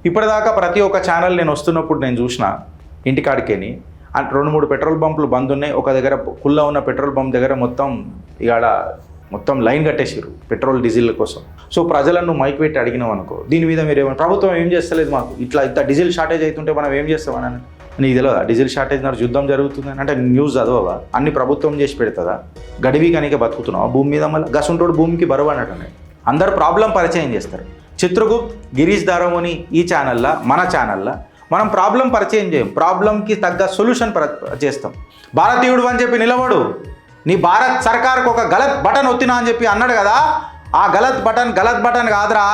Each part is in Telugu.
ఇప్పటిదాకా ప్రతి ఒక్క ఛానల్ నేను వస్తున్నప్పుడు నేను చూసిన ఇంటికాడికేని 2-3 పెట్రోల్ బంపులు బంద్ ఉన్నాయి. ఒక దగ్గర కుల్లా ఉన్న పెట్రోల్ బంప్ దగ్గర మొత్తం లైన్ కట్టేసారు పెట్రోల్ డీజిల్ కోసం. సో ప్రజలను మైక్ పెట్టి అడిగినాం అనుకో, దీని మీద మీరు ఏమైనా ప్రభుత్వం ఏం చేస్తలేదు, మాకు ఇంత డీజిల్ షార్టేజ్ అవుతుంటే మనం ఏం చేస్తామని నీకు తెలియదా? డీజిల్ షార్టేజ్ నాడు యుద్ధం జరుగుతుందని అంటే న్యూస్ చదవవా? అన్ని ప్రభుత్వం చేసి పెడుతుందా? గడివి కనుక బతుకుతున్నావు భూమి మీద, మళ్ళీ గసుంటోడు భూమికి బరువు అన్నట్టు అందరు ప్రాబ్లం పరిచయం చేస్తారు. చిత్రగుప్త్, గిరీష్ దారమోని ఈ ఛానల్లో, మన ఛానల్లో మనం ప్రాబ్లం పరిచయం చేయం, ప్రాబ్లంకి తగ్గ సొల్యూషన్ చేస్తాం. భారతీయుడు అని చెప్పి నిలబడు, నీ భారత్ సర్కార్కి ఒక గలత్ బటన్ ఒత్తినా అని చెప్పి అన్నాడు కదా, ఆ గలత్ బటన్ కాదురా,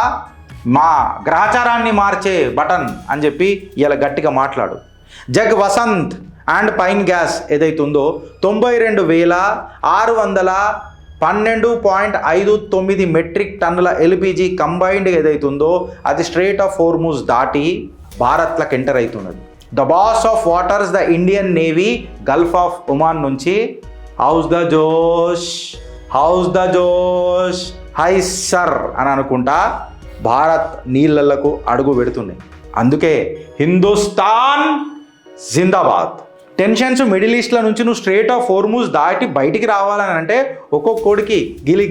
మా గ్రహచారాన్ని మార్చే బటన్ అని చెప్పి ఇలా గట్టిగా మాట్లాడు. Jag Vasant and Pine Gas ఏదైతుందో 92,612.59 మెట్రిక్ టన్నుల ఎల్పిజి కంబైన్డ్ ఏదైతుందో అది స్ట్రేట్ ఆఫ్ హోర్ముజ్ దాటి భారత్లకు ఎంటర్ అవుతున్నది. The boss of waters the Indian Navy Gulf of Oman నుంచి how's the josh high sir అని అనుకుంటా భారత్ నీళ్ళకు అడుగు పెడుతున్నాయి. అందుకే హిందుస్థాన్ జిందాబాద్. టెన్షన్స్ మిడిల్ ఈస్ట్ల నుంచి నువ్వు స్ట్రేట్ ఆఫ్ హోర్ముజ్ దాటి బయటికి రావాలని అంటే ఒక్కొక్కడికి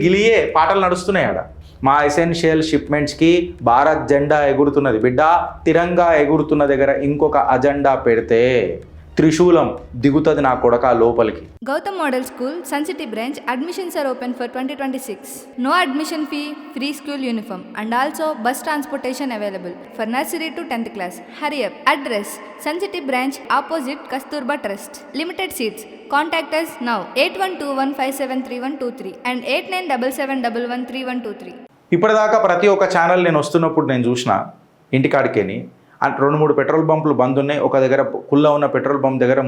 గిలియే పాటలు నడుస్తున్నాయి ఆడ. మా ఎసెన్షియల్ షిప్మెంట్స్కి భారత్ జెండా ఎగురుతున్నది బిడ్డ, తిరంగా ఎగురుతున్న దగ్గర ఇంకొక అజెండా పెడితే త్రిశూలం దిగుతుంది నా కొడక లోపలికి. Gautam Model School, Sun City branch, admissions are open for 2026. No admission fee, free school uniform and also bus transportation available for nursery to 10th class. Hurry up. Address, Sun City branch opposite Kasturba Trust. Limited seats. Contact us now 8121573123 and 8977113123. ఇప్పటిదాకా ప్రతి ఒక్క ఛానల్ నేను వస్తున్నప్పుడు నేను చూసిన ఇంటికాడికేని 2-3 పెట్రోల్ బంపులు బంద్ ఉన్నాయి. ఒక దగ్గర కుల్లా ఉన్న పెట్రోల్ బంప్ దగ్గర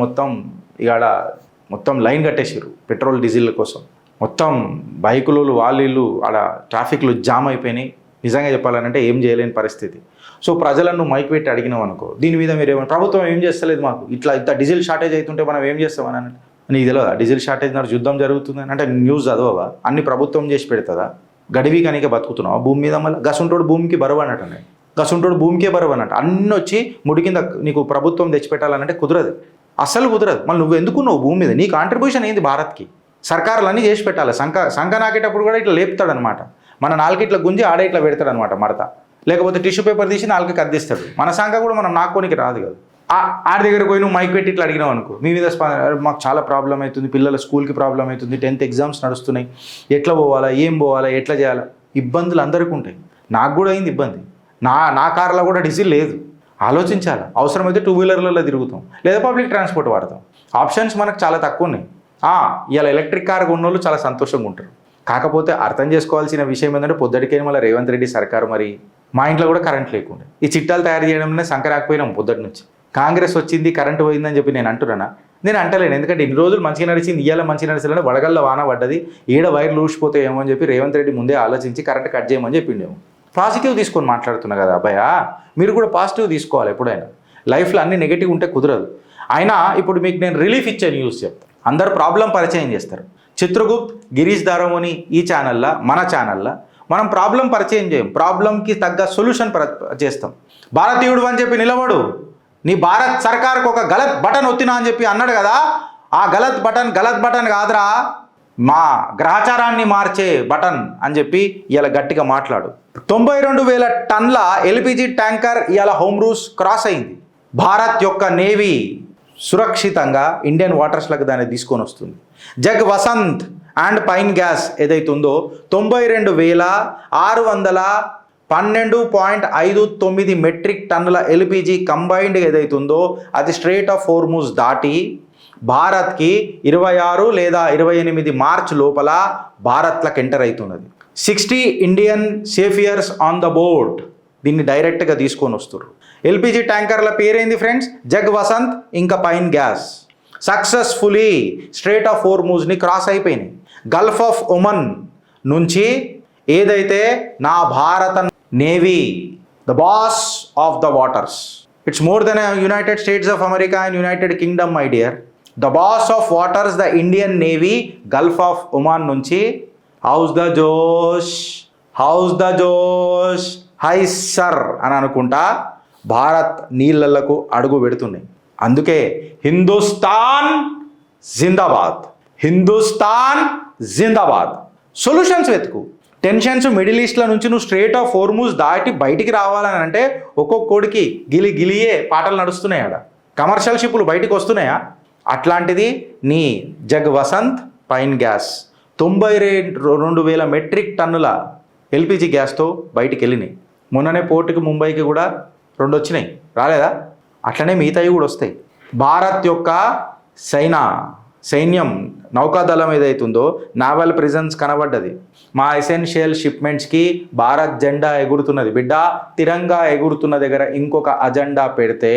మొత్తం లైన్ కట్టేసారు పెట్రోల్ డీజిల్ కోసం. మొత్తం బైకులు వాళ్ళు ఆడ ట్రాఫిక్లు జామ్ అయిపోయినాయి. నిజంగా చెప్పాలంటే ఏం చేయలేని పరిస్థితి. సో ప్రజలను మైక్ పెట్టి అడిగినాం అనుకో, దీని మీద మీరు ఏమైనా ప్రభుత్వం ఏం చేస్తలేదు, మాకు ఇంత డీజిల్ షార్టేజ్ అవుతుంటే మనం ఏం చేస్తామని అంటే నీకు తెలియదా? డీజిల్ షార్టేజ్ నాడు యుద్ధం జరుగుతుందని అంటే న్యూస్ చదవవా? అన్ని ప్రభుత్వం చేసి పెడుతుందా? గడివి కనుక బతుకుతున్నావు భూమి మీద, మళ్ళీ గసుంటోడు భూమికి బరువు అన్నట్టు గసుంటోడు భూమికే బరువు అన్నట్టు అన్నీ వచ్చి ముడి కింద నీకు ప్రభుత్వం తెచ్చిపెట్టాలంటే కుదరదు, అస్సలు కుదరదు. మళ్ళీ నువ్వు ఎందుకున్నావు భూమి మీద? నీ కాంట్రిబ్యూషన్ ఏంది భారత్కి? సర్కారులు అన్నీ చేసి పెట్టాలి. సంఖ నాకేటప్పుడు కూడా ఇట్లా లేపుతాడనమాట, మన నాలుగు ఇట్లా గుంజి ఆడ ఇట్లా పెడతాడనమాట మడత, లేకపోతే టిష్యూ పేపర్ తీసి నాలుగుకి అద్దిస్తాడు. మన సంఖ కూడా మనం నాక్కోనికి రాదు కదా. ఆడి దగ్గరకు పోయి నువ్వు మైక్ పెట్టి ఇట్లా అడిగినావు అనుకో, మీ మీద మాకు చాలా ప్రాబ్లం అవుతుంది, పిల్లల స్కూల్కి ప్రాబ్లం అవుతుంది, 10th ఎగ్జామ్స్ నడుస్తున్నాయి, ఎట్లా పోవాలా, ఏం పోవాలా, ఎట్లా చేయాలా, ఇబ్బందులు అందరికీ ఉంటాయి. నాకు కూడా అయింది ఇబ్బంది. నా కార్లో కూడా డీజిల్ లేదు, ఆలోచించాలి. అవసరమైతే 2 వీలర్లలో తిరుగుతాం, లేదా పబ్లిక్ ట్రాన్స్పోర్ట్ వాడతాం. ఆప్షన్స్ మనకు చాలా తక్కువ ఉన్నాయి. ఇలా ఎలక్ట్రిక్ కార్ ఉన్నోళ్ళు చాలా సంతోషంగా ఉంటారు. కాకపోతే అర్థం చేసుకోవాల్సిన విషయం ఏంటంటే పొద్దుటికే మళ్ళీ రేవంత్ రెడ్డి సర్కారు, మరి మా ఇంట్లో కూడా కరెంట్ లేకుండా ఈ చిట్టాలు తయారు చేయడంలోనే సంకరాకపోయినాం పొద్దుటి నుంచి. కాంగ్రెస్ వచ్చింది కరెంటు పోయిందని చెప్పి నేను అంటున్నానా? నేను అంటలేను. ఎందుకంటే ఇన్ని రోజులు మంచిగా నడిచింది, ఇవాళ మంచిగా నడిచిందంటే వడగల్ల వాన పడ్డది, ఏడ వైర్లు ఊసిపోతాయేమో అని చెప్పి రేవంత్ రెడ్డి ముందే ఆలోచించి కరెంట్ కట్ చేయమని చెప్పిండేమో. పాజిటివ్ తీసుకొని మాట్లాడుతున్నా కదా అబ్బాయ, మీరు కూడా పాజిటివ్ తీసుకోవాలి ఎప్పుడైనా. లైఫ్లో అన్ని నెగిటివ్ ఉంటే కుదరదు. అయినా ఇప్పుడు మీకు నేను రిలీఫ్ ఇచ్చే న్యూస్ చెప్తాను. అందరు ప్రాబ్లం పరిచయం చేస్తారు. చిత్రగుప్త్, గిరీష్ దారమోని ఈ ఛానల్లో, మన ఛానల్లో మనం ప్రాబ్లం పరిచయం చేయం, ప్రాబ్లంకి తగ్గ సొల్యూషన్ చేస్తాం. భారతీయుడు అని చెప్పి నిలబడు, నీ భారత్ సర్కార్కి ఒక గలత్ బటన్ ఒత్తినా అని చెప్పి అన్నాడు కదా, ఆ గలత్ బటన్ కాదురా, మా గ్రహచారాన్ని మార్చే బటన్ అని చెప్పి ఇలా గట్టిగా మాట్లాడు. 92,000 టన్నుల ఎల్పిజి ట్యాంకర్ ఇవాళ హోమ్రూస్ క్రాస్ అయింది. భారత్ యొక్క నేవీ సురక్షితంగా ఇండియన్ వాటర్స్లకు దాన్ని తీసుకొని వస్తుంది. Jag Vasant and Pine Gas ఏదైతుందో 92,612.59 మెట్రిక్ టన్నుల ఎల్పిజి కంబైన్డ్ ఏదైతుందో అది స్ట్రేట్ ఆఫ్ హోర్ముజ్ దాటి భారత్కి 26 లేదా 28 మార్చ్ లోపల భారత్లకు ఎంటర్ అవుతున్నది. 60 ఇండియన్ సేఫియర్స్ ఆన్ ద బోట్ దీన్ని డైరెక్ట్గా తీసుకొని వస్తున్నారు. ఎల్పిజి ట్యాంకర్ల పేరేంది ఫ్రెండ్స్? జగ్ వసంత్ ఇంకా Pine Gas. Successfully Strait of హోర్ముజ్ని క్రాస్ అయిపోయినాయి. గల్ఫ్ ఆఫ్ ఒమన్ నుంచి ఏదైతే నా భారత navy, the boss of the waters, it's more than United States of America and United Kingdom my dear. The boss of waters the Indian Navy Gulf of Oman నుంచి how's the josh high sir అని అనుకుంటా భారత్ నీళ్ళకు అడుగు పెడుతున్నాయి. అందుకే హిందుస్థాన్ జిందాబాద్, హిందుస్థాన్ జిందాబాద్. సొల్యూషన్స్ వెతుకు. టెన్షన్స్ మిడిల్ ఈస్ట్ల నుంచి నువ్వు స్ట్రేట్ ఆఫ్ హోర్ముజ్ దాటి బయటికి రావాలని అంటే ఒక్కొక్కడికి గిలియే పాటలు నడుస్తున్నాయి. ఆడ కమర్షియల్ షిప్పులు బయటికి వస్తున్నాయా? అట్లాంటిది నీ Jag Vasant Pine Gas 92,000 metric టన్నుల ఎల్పిజి గ్యాస్తో బయటికి వెళ్ళినాయి. మొన్ననే పోర్టుకి ముంబైకి కూడా 2 వచ్చినాయి, రాలేదా? అట్లనే మిగతాయి కూడా వస్తాయి. భారత్ యొక్క సైన్యం నౌకాదళం ఏదైతుందో నావల్ ప్రిజన్స్ కనబడ్డది. మా ఎసెన్షియల్ షిప్మెంట్స్కి భారత్ జెండా ఎగురుతున్నది. బిడ్డ, తిరంగా ఎగురుతున్న దగ్గర ఇంకొక అజెండా పెడితే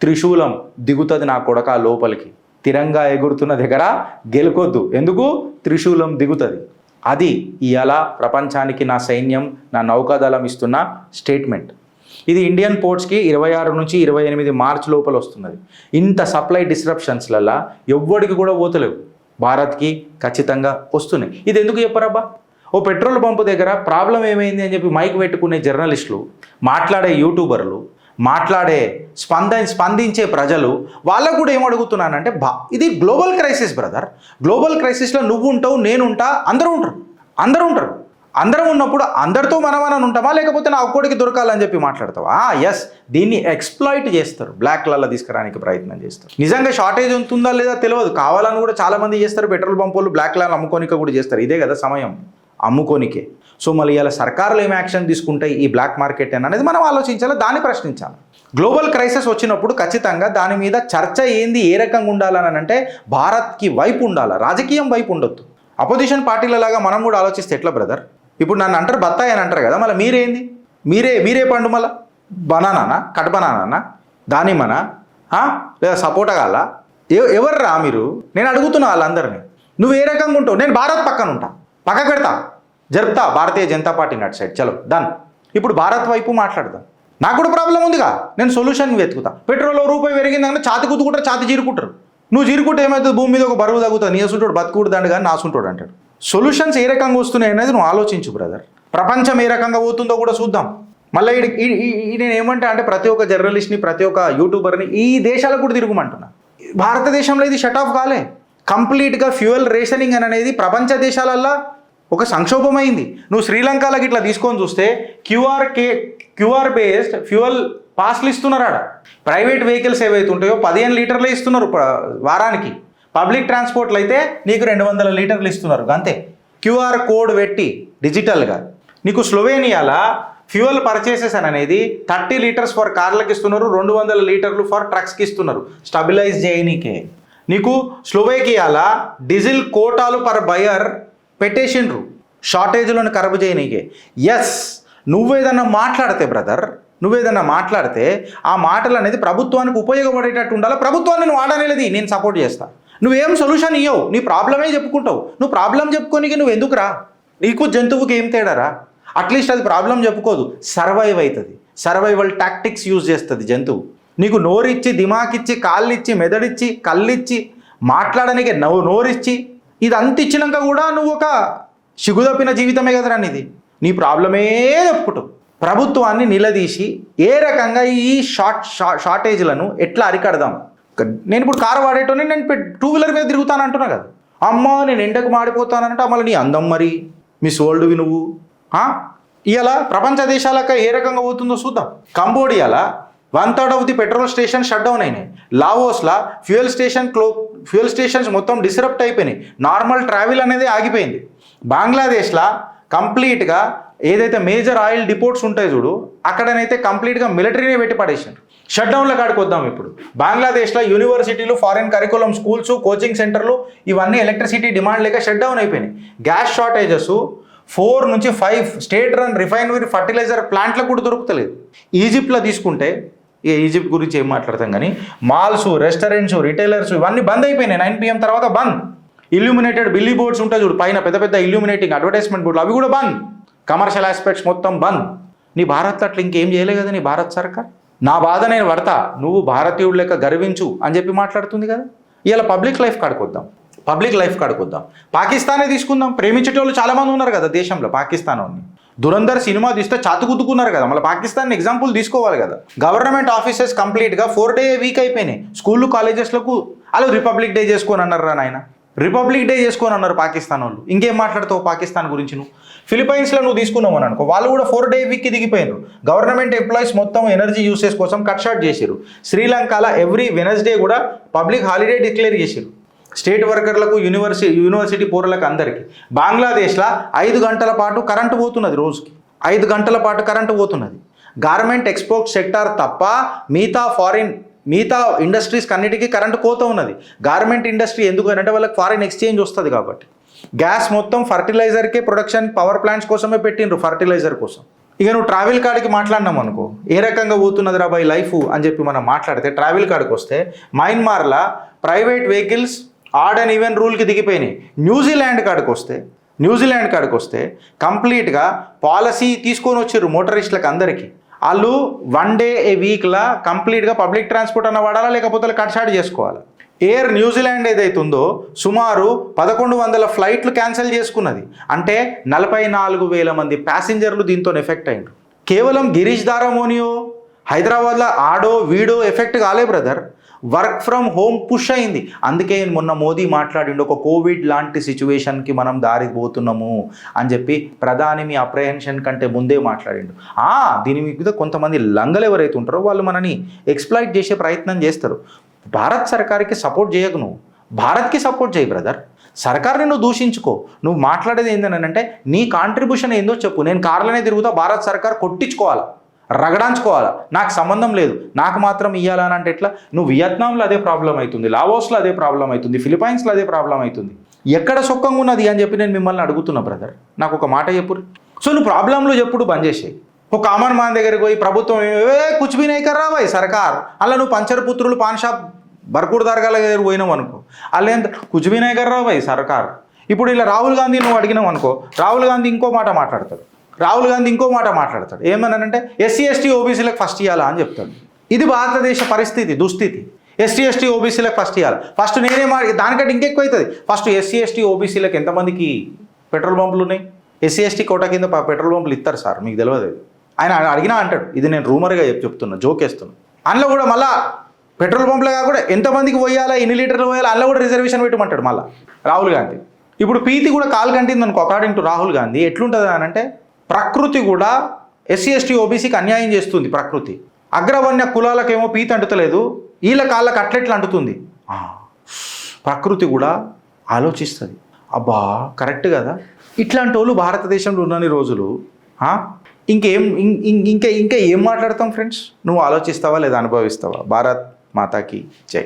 త్రిశూలం దిగుతుంది నా కొడక లోపలికి. తిరంగా ఎగురుతున్న దగ్గర గెలుకొద్దు, ఎందుకు? త్రిశూలం దిగుతుంది. అది ఇవాళ ప్రపంచానికి నా సైన్యం, నా నౌకాదళం ఇస్తున్న స్టేట్మెంట్. ఇది ఇండియన్ పోర్ట్స్కి 26 నుంచి 28 మార్చి లోపల వస్తున్నది. ఇంత సప్లై డిస్రప్షన్స్లల్లా ఎవ్వడికి కూడా పోతలేవు, భారత్కి ఖచ్చితంగా వస్తున్నాయి. ఇది ఎందుకు చెప్పరబ్బా? ఓ పెట్రోల్ పంపు దగ్గర ప్రాబ్లం ఏమైంది అని చెప్పి మైక్ పెట్టుకునే జర్నలిస్టులు, మాట్లాడే యూట్యూబర్లు, మాట్లాడే స్పందించే ప్రజలు, వాళ్ళకు కూడా ఏమడుగుతున్నానంటే, ఇది గ్లోబల్ క్రైసిస్ బ్రదర్. గ్లోబల్ క్రైసిస్లో నువ్వు ఉంటావు, నేను ఉంటా, అందరూ ఉంటారు. అందరం ఉన్నప్పుడు అందరితో మనం ఉంటామా, లేకపోతే నా ఒక్కడికి దొరకాలని చెప్పి మాట్లాడతావా? ఎస్, దీన్ని ఎక్స్ప్లాయిట్ చేస్తారు, బ్లాక్లలో తీసుకురానికి ప్రయత్నం చేస్తారు. నిజంగా షార్టేజ్ ఉంటుందా లేదా తెలియదు, కావాలని కూడా చాలామంది చేస్తారు. పెట్రోల్ పంపులు బ్లాక్లలో అమ్ముకోనిక కూడా చేస్తారు. ఇదే కదా సమయం అమ్ముకోనికే. సో మళ్ళీ ఇలా సర్కారులు ఏం యాక్షన్ తీసుకుంటాయి ఈ బ్లాక్ మార్కెట్ అనేది మనం ఆలోచించాలి, దాన్ని ప్రశ్నించాలి. గ్లోబల్ క్రైసిస్ వచ్చినప్పుడు ఖచ్చితంగా దాని మీద చర్చ ఏంది, ఏ రకంగా ఉండాలని అంటే భారత్కి వైపు ఉండాలి, రాజకీయం వైపు ఉండొద్దు. అపోజిషన్ పార్టీలలాగా మనం కూడా ఆలోచిస్తే ఎట్లా బ్రదర్? ఇప్పుడు నన్ను అంటారు బత్తాయి అని అంటారు కదా, మళ్ళీ మీరేంది? మీరే పండు, మళ్ళీ బనానా, కట్ బనానా, దానిమ్మనా, లేదా సపోటా కాలా? ఎవర్రా మీరు? నేను అడుగుతున్నా వాళ్ళందరినీ. నువ్వు ఏ రకంగా ఉంటావు? నేను భారత్ పక్కన ఉంటా, పక్కకు పెడతా, జరుపుతా భారతీయ జనతా పార్టీ నట్ సైడ్. చలో డన్. ఇప్పుడు భారత్ వైపు మాట్లాడదాం. నాకు కూడా ప్రాబ్లం ఉందిగా, నేను సొల్యూషన్ వెతుకుతా. పెట్రోల్ రూపాయి పెరిగిందంటే ఛాతి కుత్తుకుంటారు, ఛాతి చీరుకుంటారు. నువ్వు చీరుకుంటే ఏమవుతుంది? భూమి మీద ఒక బరువు తగ్గుతుంది. నీసుంటాడు బతుకుడుదండు కానీ నాసుంటాడు అంటాడు. సొల్యూషన్స్ ఏ రకంగా వస్తున్నాయి అనేది నువ్వు ఆలోచించు బ్రదర్. ప్రపంచం ఏ రకంగా పోతుందో కూడా చూద్దాం. మళ్ళీ నేను ఏమంటా అంటే, ప్రతి ఒక్క జర్నలిస్ట్ని, ప్రతి ఒక్క యూట్యూబర్ని ఈ దేశాలకు కూడా తిరుగుమంటున్నా. భారతదేశంలో ఇది షట్ ఆఫ్ కాలే. కంప్లీట్గా ఫ్యూయల్ రేషనింగ్ అనేది ప్రపంచ దేశాలల్లో ఒక సంక్షోభమైంది. నువ్వు శ్రీలంకలోకి ఇట్లా తీసుకొని చూస్తే క్యూఆర్ బేస్డ్ ఫ్యూయల్ పాస్లు ఇస్తున్నారు. ఆడ ప్రైవేట్ వెహికల్స్ ఏవైతే ఉంటాయో 15 లీటర్లే ఇస్తున్నారు వారానికి. పబ్లిక్ ట్రాన్స్పోర్ట్లు అయితే నీకు 200 లీటర్లు ఇస్తున్నారు అంతే. క్యూఆర్ కోడ్ పెట్టి డిజిటల్గా. నీకు స్లోవేనియాలో ఫ్యూయల్ పర్చేసెస్ అనేది 30 లీటర్స్ ఫర్ కార్లకు ఇస్తున్నారు, 200 లీటర్లు ఫర్ ట్రక్స్కి ఇస్తున్నారు, స్టెబిలైజ్ చేయనీకే. నీకు స్లోవేకియాలో డీజిల్ కోటాలు పర్ బయర్ పెట్టేసిండ్రు, షార్టేజ్లను కరబు చేయనీకే. ఎస్, నువ్వేదన్నా మాట్లాడితే బ్రదర్, నువ్వేదన్నా మాట్లాడితే ఆ మాటలు అనేది ప్రభుత్వానికి ఉపయోగపడేటట్టు ఉండాలి. ప్రభుత్వాన్ని నువ్వు ఆడనేది నేను సపోర్ట్ చేస్తా. నువ్వేం సొల్యూషన్ ఇవ్వవు, నీ ప్రాబ్లమే చెప్పుకుంటావు. నువ్వు ప్రాబ్లం చెప్పుకోనికి నువ్వు ఎందుకురా? నీకు జంతువుకి ఏం తేడారా? అట్లీస్ట్ అది ప్రాబ్లం చెప్పుకోదు, సర్వైవ్ అవుతుంది. సర్వైవల్ టాక్టిక్స్ యూజ్ చేస్తుంది జంతువు. నీకు నోరిచ్చి, దిమాకిచ్చి, కాళ్ళిచ్చి, మెదడిచ్చి, కళ్ళిచ్చి, మాట్లాడడానికి నోరిచ్చి, ఇది అంత ఇచ్చినాక కూడా నువ్వు ఒక సిగుదప్పిన జీవితమే కదరా నీది. నీ ప్రాబ్లమే చెప్పుకుంటావు. ప్రభుత్వాన్ని నిలదీసి ఏ రకంగా ఈ షార్టేజ్లను ఎట్లా అరికడదాం. నేను ఇప్పుడు కారు వాడేటోని, నేను 2 వీలర్ మీద తిరుగుతాను అంటున్నా కదా. అమ్మ నేను ఎండకు మాడిపోతానంటే మళ్ళీ నీ అందం మరి మిస్ వరల్డ్వి నువ్వు. ఇవాళ ప్రపంచ దేశాలకు ఏ రకంగా పోతుందో చూద్దాం. కంబోడియాలో 1/3 of the petrol station shut down అయినాయి. లావోస్లో ఫ్యూయల్ స్టేషన్స్ మొత్తం డిస్రప్ట్ అయిపోయినాయి. నార్మల్ ట్రావెల్ అనేది ఆగిపోయింది. బంగ్లాదేశ్లో కంప్లీట్గా ఏదైతే మేజర్ ఆయిల్ డిపోట్స్ ఉంటాయి చూడు, అక్కడనైతే కంప్లీట్గా మిలిటరీనే పెట్టి పడేసారు. షట్ డౌన్లో కాడికి వద్దాం. ఇప్పుడు బంగ్లాదేశ్లో యూనివర్సిటీలు, ఫారెన్ కరికులం స్కూల్స్, కోచింగ్ సెంటర్లు ఇవన్నీ ఎలక్ట్రిసిటీ డిమాండ్ లేక షట్ డౌన్ అయిపోయినాయి. గ్యాస్ షార్టేజెస్ 4 నుంచి 5 స్టేట్ రన్ రిఫైనరీ ఫర్టిలైజర్ ప్లాంట్లకు కూడా దొరుకుతలేదు. ఈజిప్ట్లో తీసుకుంటే, ఈజిప్ట్ గురించి ఏం మాట్లాడతాం కానీ, మాల్స్, రెస్టారెంట్స్, రిటైలర్స్ ఇవన్నీ బంద్ అయిపోయినాయి. 9 PM తర్వాత బంద్. ఇల్యూమినేటెడ్ బిల్లీ బోర్డ్స్ ఉంటాయి చూడు, పైన పెద్ద పెద్ద ఇల్యూమినేటింగ్ అడ్వర్టైజ్మెంట్ బోర్డులు, అవి కూడా బంద్. కమర్షియల్ ఆస్పెక్ట్స్ మొత్తం బంద్. నీ భారత్ అట్లా ఇంకేం చేయలేదు కదా నీ భారత్ సర్కార్. నా బాధ నేను పడతా, నువ్వు భారతీయుడు లెక్క గర్వించు అని చెప్పి మాట్లాడుతుంది కదా. ఇలా పబ్లిక్ లైఫ్ కాడుకొద్దాం. పాకిస్తానే తీసుకుందాం. ప్రేమించేటోళ్ళు చాలామంది ఉన్నారు కదా దేశంలో. పాకిస్తాన్ దురంధర్ సినిమా తీస్తే చాతుకుతుకున్నారు కదా, మళ్ళీ పాకిస్తాన్ ఎగ్జాంపుల్ తీసుకోవాలి కదా. గవర్నమెంట్ ఆఫీసెస్ కంప్లీట్గా 4 డే వీక్ అయిపోయినాయి. స్కూళ్ళు కాలేజెస్లకు అలా రిపబ్లిక్ డే చేసుకొని అన్నారు రా నాయన, రిపబ్లిక్ డే చేసుకొని అన్నారు పాకిస్తాన్ వాళ్ళు. ఇంకేం మాట్లాడతావు పాకిస్తాన్ గురించి నువ్వు? ఫిలిపైన్స్లో నువ్వు తీసుకున్నావు అని అనుకో, వాళ్ళు కూడా 4 డే వీక్కి దిగిపోయినారు. గవర్నమెంట్ ఎంప్లాయీస్ మొత్తం ఎనర్జీ యూసేజ్ కోసం కట్ షార్ట్ చేశారు. శ్రీలంకలో ఎవ్రీ వెనస్డే కూడా పబ్లిక్ హాలిడే డిక్లేర్ చేశారు స్టేట్ వర్కర్లకు, యూనివర్సిటీ పౌరులకు అందరికీ. బంగ్లాదేశ్లో 5 గంటల పాటు కరెంటు పోతున్నది, రోజుకి 5 గంటల పాటు కరెంటు పోతున్నది. గార్మెంట్ ఎక్స్పోర్ట్ సెక్టార్ తప్ప మిగతా ఇండస్ట్రీస్కి అన్నిటికీ కరెంటు కోత ఉన్నది. గార్మెంట్ ఇండస్ట్రీ ఎందుకు అంటే వాళ్ళకి ఫారిన్ ఎక్స్చేంజ్ వస్తుంది కాబట్టి. గ్యాస్ మొత్తం ఫర్టిలైజర్కే ప్రొడక్షన్, పవర్ ప్లాంట్స్ కోసమే పెట్టిండ్రు, ఫర్టిలైజర్ కోసం. ఇక నువ్వు ట్రావెల్ కార్డ్కి మాట్లాడినాం అనుకో, ఏ రకంగా పోతున్నది రా బై లైఫ్ అని చెప్పి మనం మాట్లాడితే, ట్రావెల్ కార్డ్కి వస్తే మయన్మార్లో private vehicles odd and even రూల్కి దిగిపోయినాయి. న్యూజిలాండ్ కాడికి వస్తే కంప్లీట్గా పాలసీ తీసుకొని వచ్చారు మోటరిస్టులకు అందరికీ. వాళ్ళు 1 డే ఏ వీక్లా కంప్లీట్గా పబ్లిక్ ట్రాన్స్పోర్ట్ అన్న వాడాలా, లేకపోతే కట్ షార్ట్ చేసుకోవాలి. ఎయిర్ న్యూజిలాండ్ ఏదైతే ఉందో సుమారు 1100 ఫ్లైట్లు క్యాన్సిల్ చేసుకున్నది. అంటే 44,000 మంది ప్యాసింజర్లు దీంతో ఎఫెక్ట్ అయ్యారు. కేవలం గిరీష్ దారమోనియో హైదరాబాద్లో ఆడో వీడో ఎఫెక్ట్ కాలే brother, work from home push అయింది. అందుకే మొన్న మోదీ మాట్లాడిండు, ఒక కోవిడ్ లాంటి సిచ్యువేషన్కి మనం దారి పోతున్నాము అని చెప్పి ప్రధాని మీ అప్రహెన్షన్ కంటే ముందే మాట్లాడిండు. దీని మీద కొంతమంది లంగలు ఎవరైతే ఉంటారో వాళ్ళు మనని ఎక్స్ప్లాయిట్ చేసే ప్రయత్నం చేస్తారు. భారత్ సర్కార్కి సపోర్ట్ చేయకు, నువ్వు భారత్కి సపోర్ట్ చేయి బ్రదర్. సర్కార్ని నువ్వు దూషించుకో. నువ్వు మాట్లాడేది ఏంటంటే నీ కాంట్రిబ్యూషన్ ఏందో చెప్పు. నేను కార్లనే తిరుగుతా, భారత్ సర్కార్ కొట్టించుకోవాలా, రగడాంచుకోవాలా, నాకు సంబంధం లేదు, నాకు మాత్రం ఇవ్వాలని అంటే ఎట్లా? నువ్వు వియత్నాంలో అదే ప్రాబ్లం అవుతుంది, లావోస్లో అదే ప్రాబ్లం అవుతుంది, ఫిలిపైన్స్లో అదే ప్రాబ్లం అవుతుంది. ఎక్కడ సుఖంగా ఉన్నది అని చెప్పి నేను మిమ్మల్ని అడుగుతున్నా బ్రదర్. నాకు ఒక మాట చెప్పు. సో నువ్వు ప్రాబ్లంలో చెప్పుడు బంద్ చేసేయి. ఒక కామన్ మ్యాన్ దగ్గరికి పోయి ప్రభుత్వం కుచ్ భీ నహీ కర్ రహా భాయ్ సర్కార్, అలా నువ్వు పంచరపుత్రులు పాన్ షాప్ బర్కూర్ దర్గాల దగ్గర పోయినావు అనుకో, అలా ఎంత కుచ్ భీ నహీ కర్ రహా భాయ్ సర్కార్. ఇప్పుడు ఇలా రాహుల్ గాంధీ నువ్వు అడిగినావు అనుకో, రాహుల్ గాంధీ ఇంకో మాట మాట్లాడతాడు. ఏమన్నానంటే ఎస్సీ ఎస్టీ ఓబీసీలకు ఫస్ట్ ఇవ్వాలా అని చెప్తాడు. ఇది భారతదేశ పరిస్థితి, దుస్థితి. ఎస్సీ ఎస్టీ ఓబీసీలకు ఫస్ట్ ఇవ్వాలి. ఫస్ట్ నేనే దానికంటే ఇంకెక్కువ అవుతుంది. ఫస్ట్ ఎస్సీ ఎస్టీ ఓబీసీలకు ఎంతమందికి పెట్రోల్ పంపులు ఉన్నాయి? ఎస్సీ ఎస్టీ కోటా కింద పెట్రోల్ పంపులు ఇస్తారు సార్, మీకు తెలియదు. ఆయన అడిగినా అంటాడు, ఇది నేను రూమర్గా చెప్తున్నా, జోకేస్తున్నా. అందులో కూడా మళ్ళీ పెట్రోల్ పంపులో కాకుండా ఎంతమందికి పోయాలా, ఎన్ని లీటర్లు పోయాలా, అందులో కూడా రిజర్వేషన్ పెట్టమంటాడు మళ్ళీ రాహుల్ గాంధీ. ఇప్పుడు పీతి కూడా కాలు కంటింది అనుకో, అకార్డింగ్ టు రాహుల్ గాంధీ ఎట్లుంటుంది అని అంటే, ప్రకృతి కూడా ఎస్సీ ఎస్టీ ఓబీసీకి అన్యాయం చేస్తుంది. ప్రకృతి అగ్రవన్య కులాలకేమో పీతి అంటుతలేదు, వీళ్ళ కాళ్ళకి అట్లెట్లు అంటుతుంది. ప్రకృతి కూడా ఆలోచిస్తుంది. అబ్బా కరెక్ట్ కదా. ఇట్లాంటి వాళ్ళు భారతదేశంలో ఉన్నన్ని రోజులు ఇంకా ఏం మాట్లాడతాం ఫ్రెండ్స్? నువ్వు ఆలోచిస్తావా లేదా అనుభవిస్తావా? భారత్ మాతాకి జై.